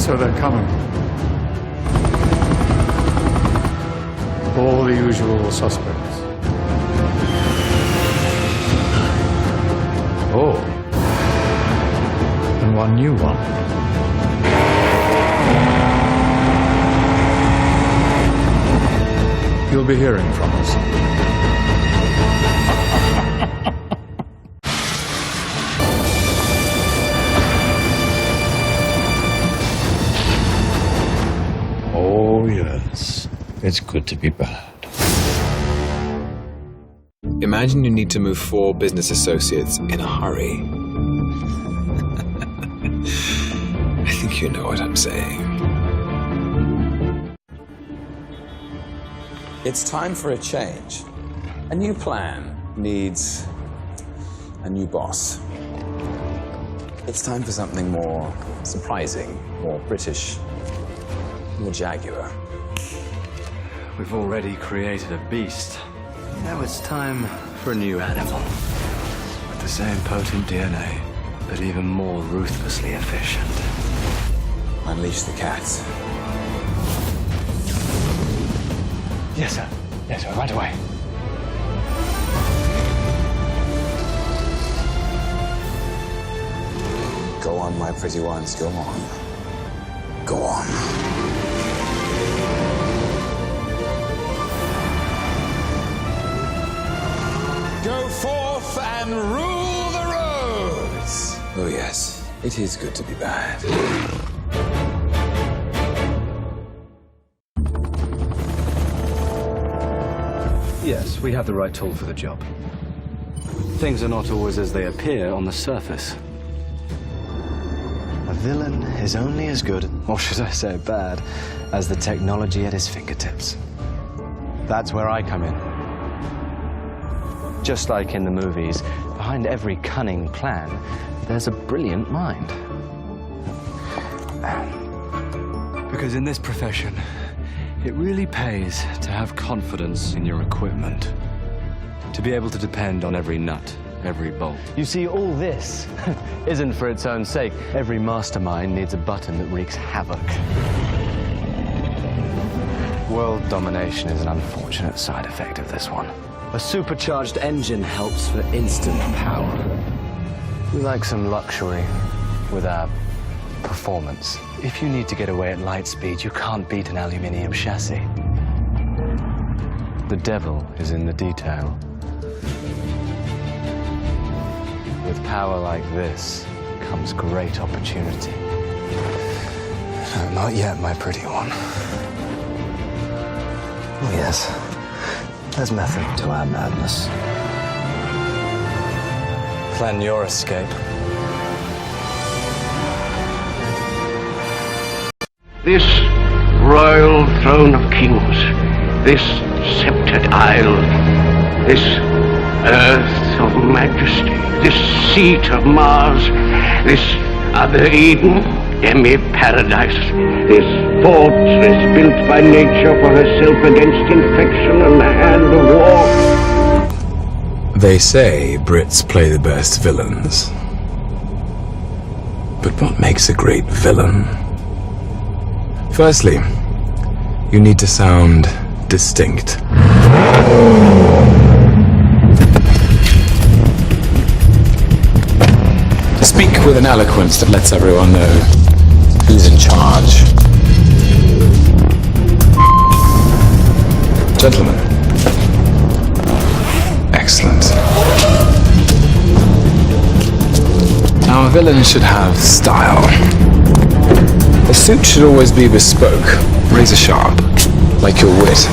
So they're coming. All the usual suspects. Oh. And one new one. You'll be hearing from us. Oh, yes. It's good to be bad. Imagine you need to move 4 business associates in a hurry. I think you know what I'm saying. It's time for a change. A new plan needs a new boss. It's time for something more surprising, more British, more Jaguar. We've already created a beast. Now it's time for a new animal. With the same potent DNA, but even more ruthlessly efficient. Unleash the cats. Yes, sir. Yes, sir. Right away. Go on, my pretty ones, go on. Go on. Go forth and rule the roads! Oh yes, it is good to be bad. Yes, we have the right tool for the job. Things are not always as they appear on the surface. A villain is only as good, or should I say bad, as the technology at his fingertips. That's where I come in. Just like in the movies, behind every cunning plan, there's a brilliant mind. Because in this profession, it really pays to have confidence in your equipment. To be able to depend on every nut, every bolt. You see, all this isn't for its own sake. Every mastermind needs a button that wreaks havoc. World domination is an unfortunate side effect of this one. A supercharged engine helps for instant power. We like some luxury with our performance. If you need to get away at light speed, you can't beat an aluminium chassis. The devil is in the detail. With power like this comes great opportunity. No, not yet, my pretty one. Oh, yes. There's method to our madness. Plan your escape. This royal throne of kings, this sceptred isle, this earth of majesty, this seat of Mars, this other Eden, demi-paradise, this fortress built by nature for herself against infection and the hand of war. They say Brits play the best villains. But what makes a great villain? Firstly, you need to sound distinct. Speak with an eloquence that lets everyone know who's in charge. Gentlemen. Excellent. Now, a villain should have style. The suit should always be bespoke, razor sharp, like your wit.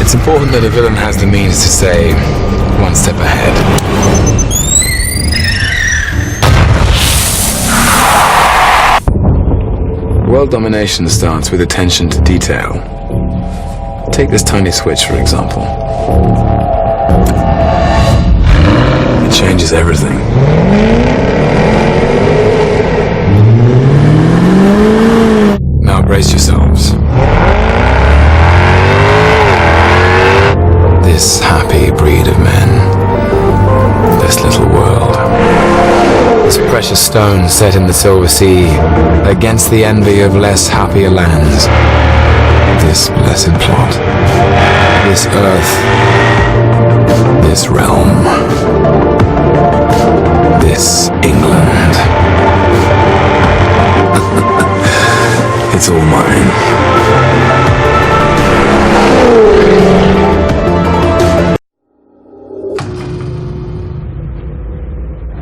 It's important that a villain has the means to stay one step ahead. World domination starts with attention to detail. Take this tiny switch, for example. It changes everything. Now brace yourselves. This happy breed of men, this little world, precious stones set in the silver sea, against the envy of less happier lands. This blessed plot, this earth, this realm, this England. It's all mine.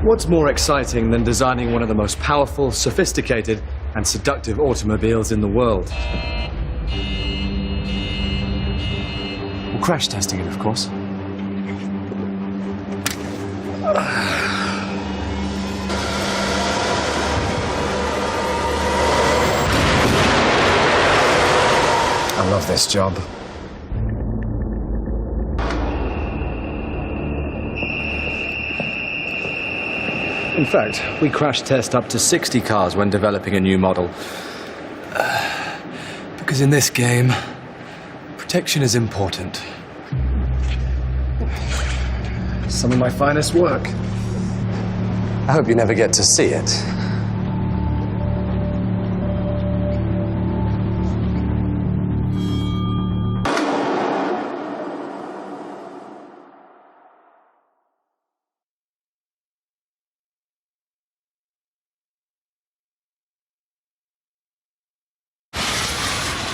What's more exciting than designing one of the most powerful, sophisticated, and seductive automobiles in the world? Well, crash testing it, of course. I love this job. In fact, we crash test up to 60 cars when developing a new model. Because in this game, protection is important. Some of my finest work. I hope you never get to see it.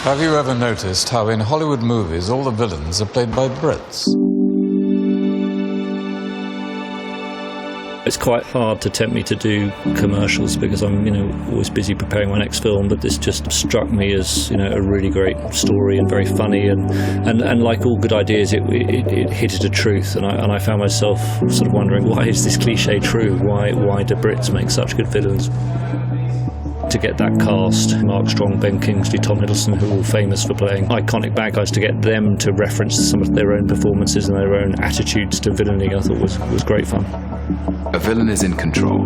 Have you ever noticed how in Hollywood movies all the villains are played by Brits? It's quite hard to tempt me to do commercials because I'm, always busy preparing my next film, but this just struck me as, a really great story and very funny and like all good ideas, it hit at a truth, and I found myself sort of wondering, why is this cliche true? Why do Brits make such good villains? To get that cast, Mark Strong, Ben Kingsley, Tom Hiddleston, who are all famous for playing iconic bad guys, to get them to reference some of their own performances and their own attitudes to villainy, I thought was great fun. A villain is in control.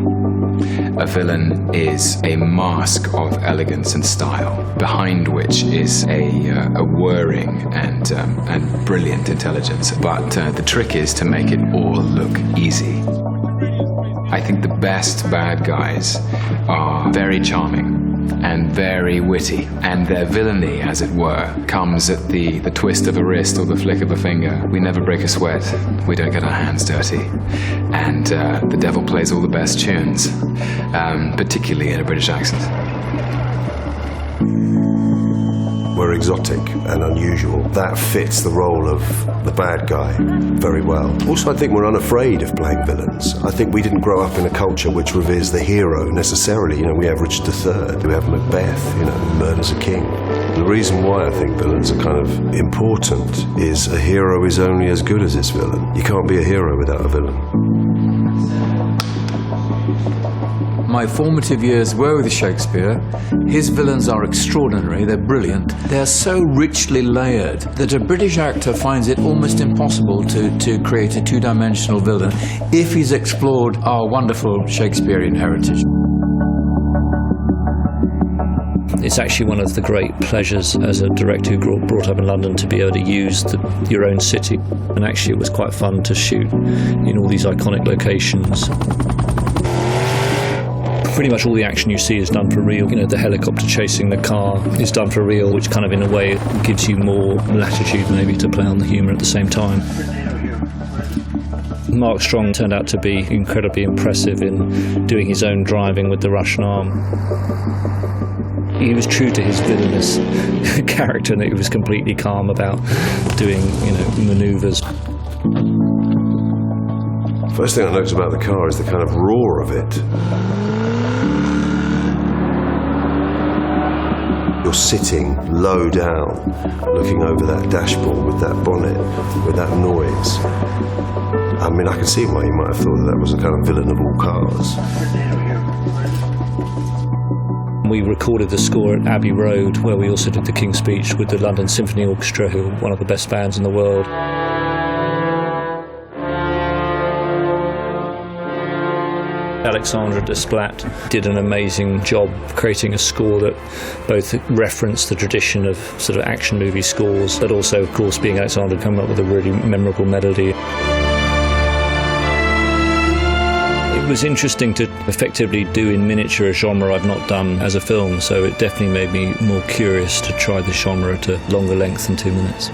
A villain is a mask of elegance and style, behind which is a whirring and brilliant intelligence. But the trick is to make it all look easy. I think the best bad guys are very charming and very witty, and their villainy, as it were, comes at the twist of a wrist or the flick of a finger. We never break a sweat, we don't get our hands dirty, and the devil plays all the best tunes, particularly in a British accent. We're exotic and unusual. That fits the role of the bad guy very well. Also, I think we're unafraid of playing villains. I think we didn't grow up in a culture which reveres the hero necessarily. We have Richard III, we have Macbeth, who murders a king. The reason why I think villains are kind of important is a hero is only as good as its villain. You can't be a hero without a villain. My formative years were with Shakespeare. His villains are extraordinary, they're brilliant. They're so richly layered that a British actor finds it almost impossible to create a two-dimensional villain if he's explored our wonderful Shakespearean heritage. It's actually one of the great pleasures as a director who brought up in London to be able to use your own city. And actually it was quite fun to shoot in all these iconic locations. Pretty much all the action you see is done for real. The helicopter chasing the car is done for real, which kind of in a way gives you more latitude maybe to play on the humour at the same time. Mark Strong turned out to be incredibly impressive in doing his own driving with the Russian arm. He was true to his villainous character, and he was completely calm about doing, manoeuvres. First thing I noticed about the car is the kind of roar of it. You're sitting low down, looking over that dashboard with that bonnet, with that noise. I mean, I can see why you might have thought that was a kind of villain of all cars. We recorded the score at Abbey Road, where we also did the King's Speech with the London Symphony Orchestra, who are one of the best bands in the world. Alexandra Desplat did an amazing job creating a score that both referenced the tradition of sort of action movie scores, but also, of course, being Alexandra, come up with a really memorable melody. It was interesting to effectively do in miniature a genre I've not done as a film, so it definitely made me more curious to try the genre to longer length than 2 minutes.